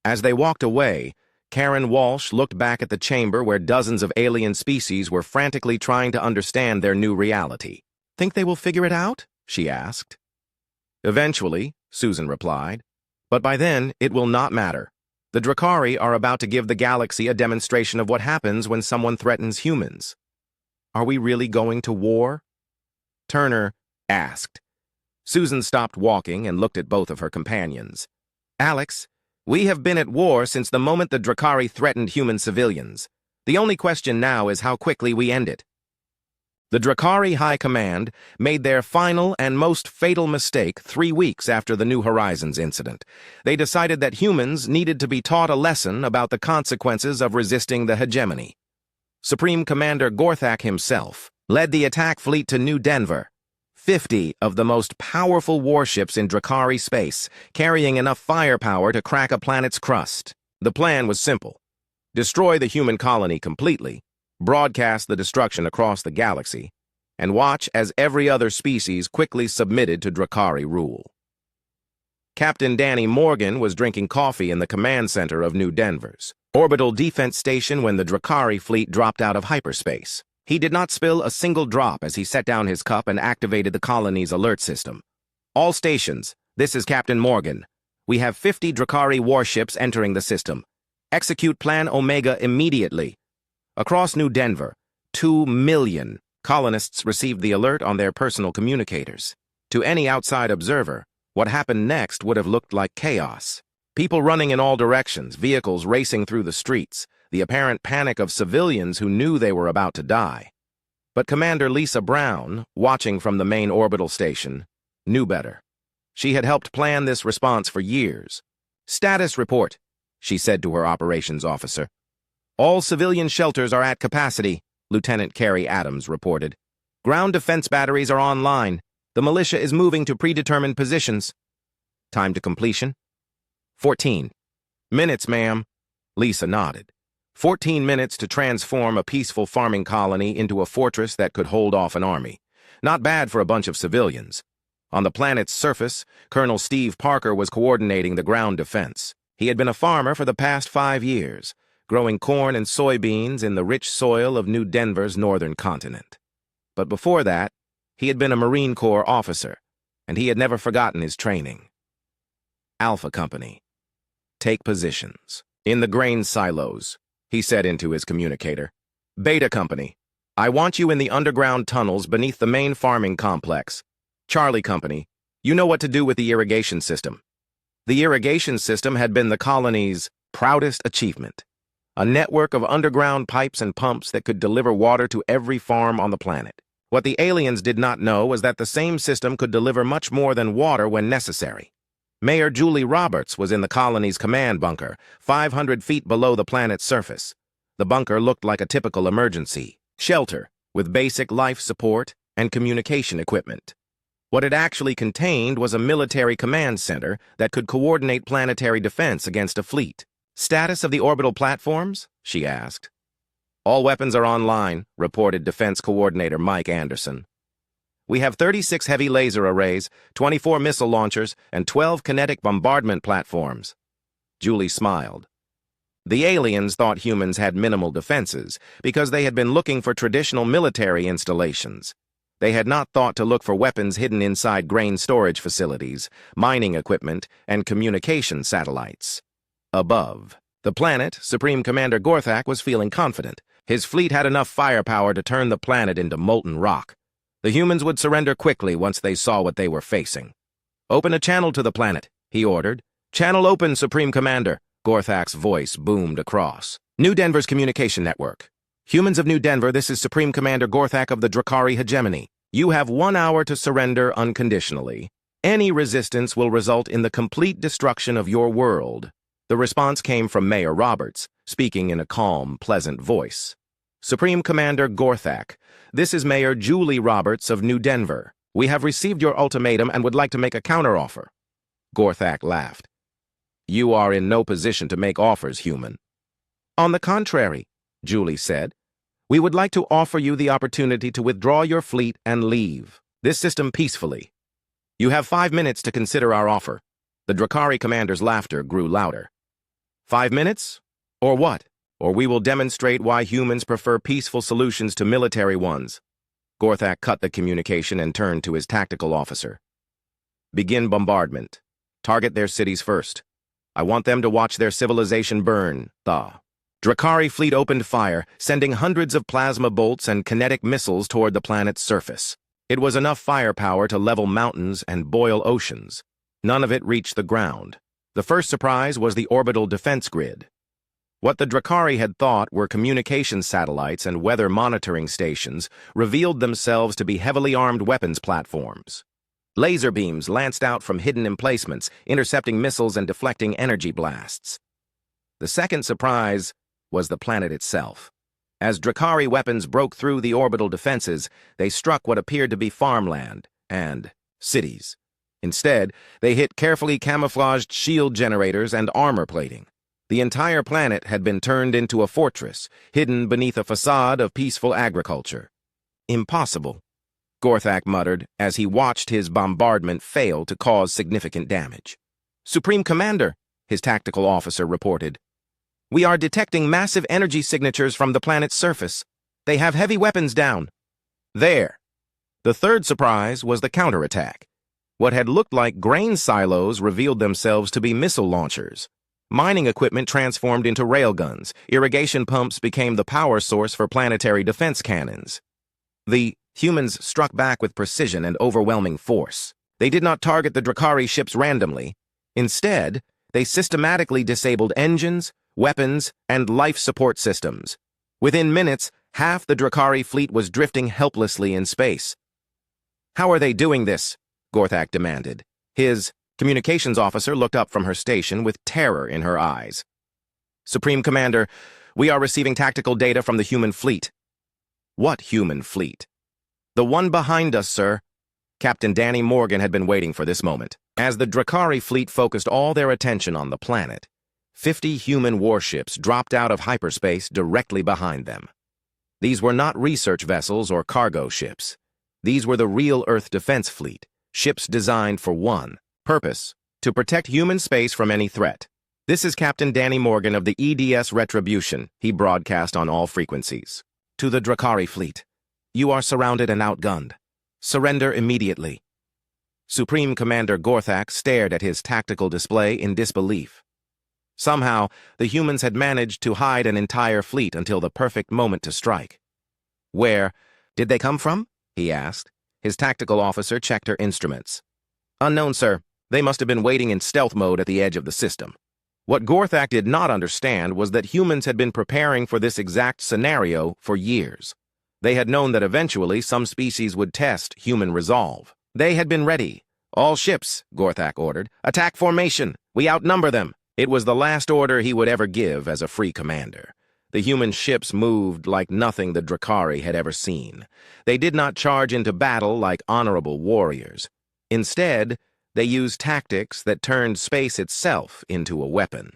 [SPEAKER 1] As they walked away, Karen Walsh looked back at the chamber where dozens of alien species were frantically trying to understand their new reality. "Think they will figure it out?" she asked. "Eventually," Susan replied. "But by then, it will not matter. The Drakari are about to give the galaxy a demonstration of what happens when someone threatens humans." "Are we really going to war?" Turner asked. Susan stopped walking and looked at both of her companions. "Alex, we have been at war since the moment the Drakari threatened human civilians. The only question now is how quickly we end it." The Drakari High Command made their final and most fatal mistake 3 weeks after the New Horizons incident. They decided that humans needed to be taught a lesson about the consequences of resisting the hegemony. Supreme Commander Gorthak himself led the attack fleet to New Denver. 50 of the most powerful warships in Drakari space, carrying enough firepower to crack a planet's crust. The plan was simple: destroy the human colony completely, broadcast the destruction across the galaxy, and watch as every other species quickly submitted to Drakari rule. Captain Danny Morgan was drinking coffee in the command center of New Denver's orbital defense station when the Drakari fleet dropped out of hyperspace. He did not spill a single drop as he set down his cup and activated the colony's alert system. "All stations, this is Captain Morgan. We have 50 Drakari warships entering the system. Execute Plan Omega immediately." Across New Denver, 2 million colonists received the alert on their personal communicators. To any outside observer, what happened next would have looked like chaos. People running in all directions, vehicles racing through the streets, the apparent panic of civilians who knew they were about to die. But Commander Lisa Brown, watching from the main orbital station, knew better. She had helped plan this response for years. "Status report," she said to her operations officer. "All civilian shelters are at capacity," Lieutenant Carey Adams reported. "Ground defense batteries are online. The militia is moving to predetermined positions." "Time to completion?" 14 minutes, ma'am." Lisa nodded. 14 minutes to transform a peaceful farming colony into a fortress that could hold off an army. Not bad for a bunch of civilians. On the planet's surface, Colonel Steve Parker was coordinating the ground defense. He had been a farmer for the past 5 years, growing corn and soybeans in the rich soil of New Denver's northern continent. But before that, he had been a Marine Corps officer, and he had never forgotten his training. "Alpha Company, take positions in the grain silos," he said into his communicator. "Beta Company, I want you in the underground tunnels beneath the main farming complex. Charlie Company, you know what to do with the irrigation system." The irrigation system had been the colony's proudest achievement. A network of underground pipes and pumps that could deliver water to every farm on the planet. What the aliens did not know was that the same system could deliver much more than water when necessary. Mayor Julie Roberts was in the colony's command bunker, 500 feet below the planet's surface. The bunker looked like a typical emergency shelter, with basic life support and communication equipment. What it actually contained was a military command center that could coordinate planetary defense against a fleet. "Status of the orbital platforms?" she asked. "All weapons are online," reported Defense Coordinator Mike Anderson. "We have 36 heavy laser arrays, 24 missile launchers, and 12 kinetic bombardment platforms." Julie smiled. The aliens thought humans had minimal defenses because they had been looking for traditional military installations. They had not thought to look for weapons hidden inside grain storage facilities, mining equipment, and communication satellites. Above the planet, Supreme Commander Gorthak was feeling confident. His fleet had enough firepower to turn the planet into molten rock. The humans would surrender quickly once they saw what they were facing. "Open a channel to the planet," he ordered. "Channel open, Supreme Commander," Gorthak's voice boomed across. New Denver's communication network. "Humans of New Denver, this is Supreme Commander Gorthak of the Drakari Hegemony. You have 1 hour to surrender unconditionally. Any resistance will result in the complete destruction of your world." The response came from Mayor Roberts, speaking in a calm, pleasant voice. "Supreme Commander Gorthak, this is Mayor Julie Roberts of New Denver. We have received your ultimatum and would like to make a counteroffer." Gorthak laughed. "You are in no position to make offers, human." "On the contrary," Julie said, "we would like to offer you the opportunity to withdraw your fleet and leave this system peacefully. You have 5 minutes to consider our offer." The Drakari commander's laughter grew louder. 5 minutes? Or what? Or we will demonstrate why humans prefer peaceful solutions to military ones. Gorthak cut the communication and turned to his tactical officer. "Begin bombardment. Target their cities first. I want them to watch their civilization burn." The Drakari fleet opened fire, sending hundreds of plasma bolts and kinetic missiles toward the planet's surface. It was enough firepower to level mountains and boil oceans. None of it reached the ground. The first surprise was the orbital defense grid. What the Drakari had thought were communication satellites and weather monitoring stations revealed themselves to be heavily armed weapons platforms. Laser beams lanced out from hidden emplacements, intercepting missiles and deflecting energy blasts. The second surprise was the planet itself. As Drakari weapons broke through the orbital defenses, they struck what appeared to be farmland and cities. Instead, they hit carefully camouflaged shield generators and armor plating. The entire planet had been turned into a fortress, hidden beneath a facade of peaceful agriculture. "Impossible," Gorthak muttered as he watched his bombardment fail to cause significant damage. "Supreme Commander," his tactical officer reported, "we are detecting massive energy signatures from the planet's surface. They have heavy weapons down." There. The third surprise was the counterattack. What had looked like grain silos revealed themselves to be missile launchers. Mining equipment transformed into railguns. Irrigation pumps became the power source for planetary defense cannons. The humans struck back with precision and overwhelming force. They did not target the Drakari ships randomly. Instead, they systematically disabled engines, weapons, and life support systems. Within minutes, half the Drakari fleet was drifting helplessly in space. "How are they doing this?" Gorthak demanded. His communications officer looked up from her station with terror in her eyes. "Supreme Commander, we are receiving tactical data from the human fleet." "What human fleet?" "The one behind us, sir." Captain Danny Morgan had been waiting for this moment. As the Drakari fleet focused all their attention on the planet, 50 human warships dropped out of hyperspace directly behind them. These were not research vessels or cargo ships. These were the real Earth Defense Fleet, ships designed for one purpose: to protect human space from any threat. "This is Captain Danny Morgan of the EDS Retribution," he broadcast on all frequencies. "To the Drakari fleet. You are surrounded and outgunned. Surrender immediately." Supreme Commander Gorthak stared at his tactical display in disbelief. Somehow, the humans had managed to hide an entire fleet until the perfect moment to strike. "Where did they come from?" he asked. His tactical officer checked her instruments. "Unknown, sir. They must have been waiting in stealth mode at the edge of the system." What Gorthak did not understand was that humans had been preparing for this exact scenario for years. They had known that eventually some species would test human resolve. They had been ready. "All ships," Gorthak ordered. "Attack formation. We outnumber them." It was the last order he would ever give as a free commander. The human ships moved like nothing the Drakari had ever seen. They did not charge into battle like honorable warriors. Instead, they used tactics that turned space itself into a weapon.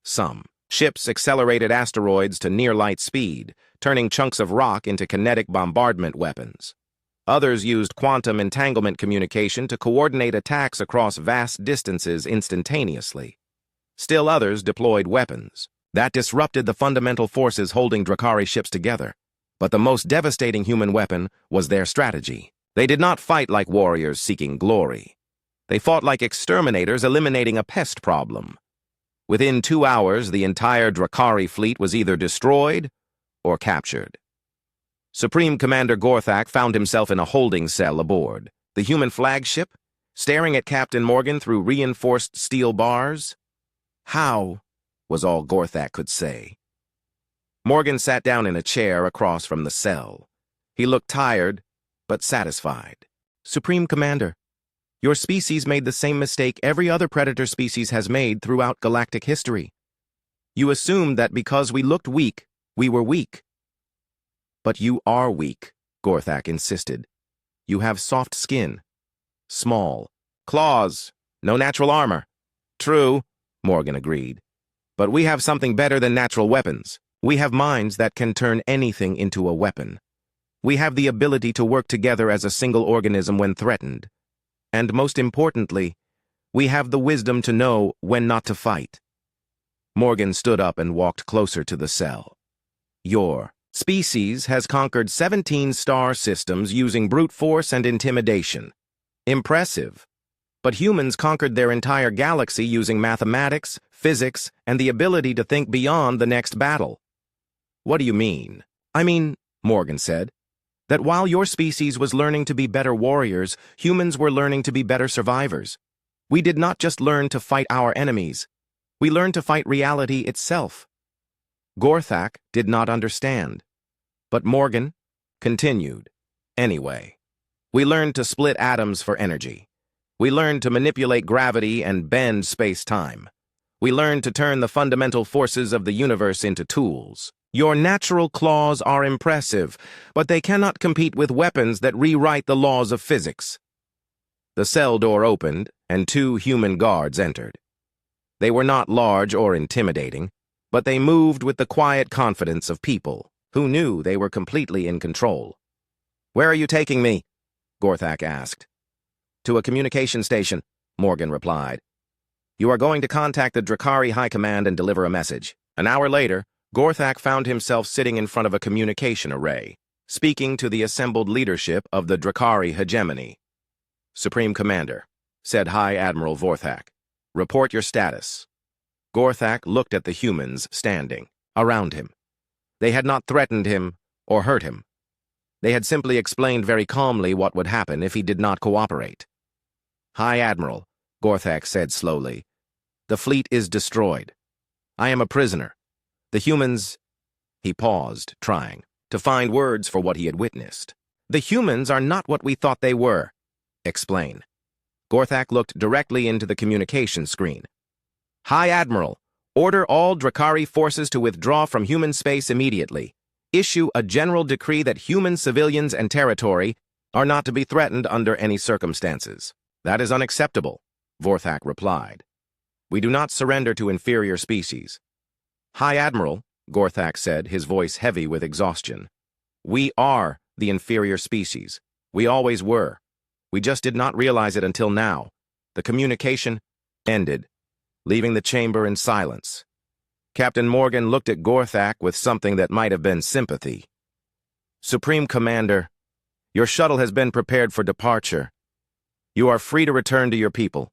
[SPEAKER 1] Some ships accelerated asteroids to near-light speed, turning chunks of rock into kinetic bombardment weapons. Others used quantum entanglement communication to coordinate attacks across vast distances instantaneously. Still others deployed weapons that disrupted the fundamental forces holding Drakari ships together. But the most devastating human weapon was their strategy. They did not fight like warriors seeking glory. They fought like exterminators eliminating a pest problem. Within 2 hours, the entire Drakari fleet was either destroyed or captured. Supreme Commander Gorthak found himself in a holding cell aboard the human flagship, staring at Captain Morgan through reinforced steel bars. "How?" was all Gorthak could say. Morgan sat down in a chair across from the cell. He looked tired, but satisfied. "Supreme Commander, your species made the same mistake every other predator species has made throughout galactic history. You assumed that because we looked weak, we were weak." "But you are weak," Gorthak insisted. "You have soft skin, small, claws, no natural armor." "True," Morgan agreed. "But we have something better than natural weapons. We have minds that can turn anything into a weapon. We have the ability to work together as a single organism when threatened. And most importantly, we have the wisdom to know when not to fight." Morgan stood up and walked closer to the cell. "Your species has conquered 17 star systems using brute force and intimidation. Impressive. But humans conquered their entire galaxy using mathematics, physics, and the ability to think beyond the next battle." "What do you mean?" "I mean," Morgan said, "that while your species was learning to be better warriors, humans were learning to be better survivors. We did not just learn to fight our enemies. We learned to fight reality itself." Gorthak did not understand. But Morgan continued. "Anyway, we learned to split atoms for energy. We learned to manipulate gravity and bend space-time. We learned to turn the fundamental forces of the universe into tools. Your natural claws are impressive, but they cannot compete with weapons that rewrite the laws of physics." The cell door opened, and 2 human guards entered. They were not large or intimidating, but they moved with the quiet confidence of people who knew they were completely in control. "Where are you taking me?" Gorthak asked. "To a communication station," Morgan replied. "You are going to contact the Drakari High Command and deliver a message." An hour later, Gorthak found himself sitting in front of a communication array, speaking to the assembled leadership of the Drakari hegemony. "Supreme Commander," said High Admiral Vorthak, "report your status." Gorthak looked at the humans standing around him. They had not threatened him or hurt him. They had simply explained very calmly what would happen if he did not cooperate. "High Admiral," Gorthak said slowly, "the fleet is destroyed. I am a prisoner. The humans—" He paused, trying to find words for what he had witnessed. "The humans are not what we thought they were." "Explain." Gorthak looked directly into the communication screen. "High Admiral, order all Drakari forces to withdraw from human space immediately. Issue a general decree that human civilians and territory are not to be threatened under any circumstances." "That is unacceptable," Vorthak replied. "We do not surrender to inferior species." "High Admiral," Gorthak said, his voice heavy with exhaustion, "we are the inferior species. We always were. We just did not realize it until now." The communication ended, leaving the chamber in silence. Captain Morgan looked at Gorthak with something that might have been sympathy. "Supreme Commander, your shuttle has been prepared for departure. You are free to return to your people."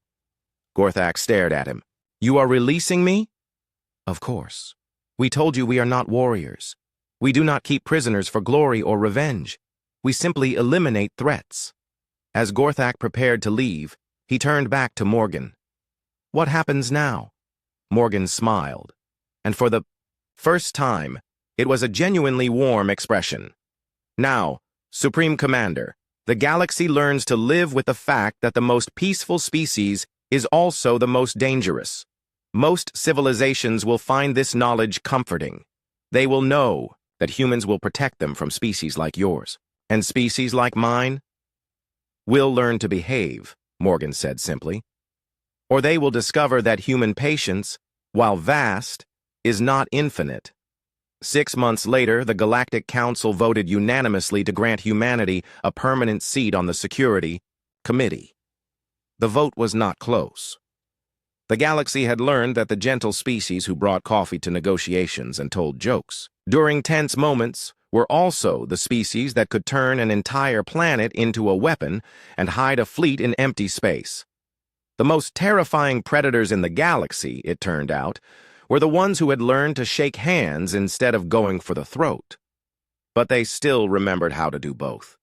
[SPEAKER 1] Gorthak stared at him. "You are releasing me?" "Of course. We told you we are not warriors. We do not keep prisoners for glory or revenge. We simply eliminate threats." As Gorthak prepared to leave, he turned back to Morgan. "What happens now?" Morgan smiled, and for the first time, it was a genuinely warm expression. "Now, Supreme Commander, the galaxy learns to live with the fact that the most peaceful species is also the most dangerous. Most civilizations will find this knowledge comforting. They will know that humans will protect them from species like yours. And species like mine will learn to behave," Morgan said simply. "Or they will discover that human patience, while vast, is not infinite." 6 months later, the Galactic Council voted unanimously to grant humanity a permanent seat on the Security Committee. The vote was not close. The galaxy had learned that the gentle species who brought coffee to negotiations and told jokes during tense moments were also the species that could turn an entire planet into a weapon and hide a fleet in empty space. The most terrifying predators in the galaxy, it turned out, were the ones who had learned to shake hands instead of going for the throat. but they still remembered how to do both.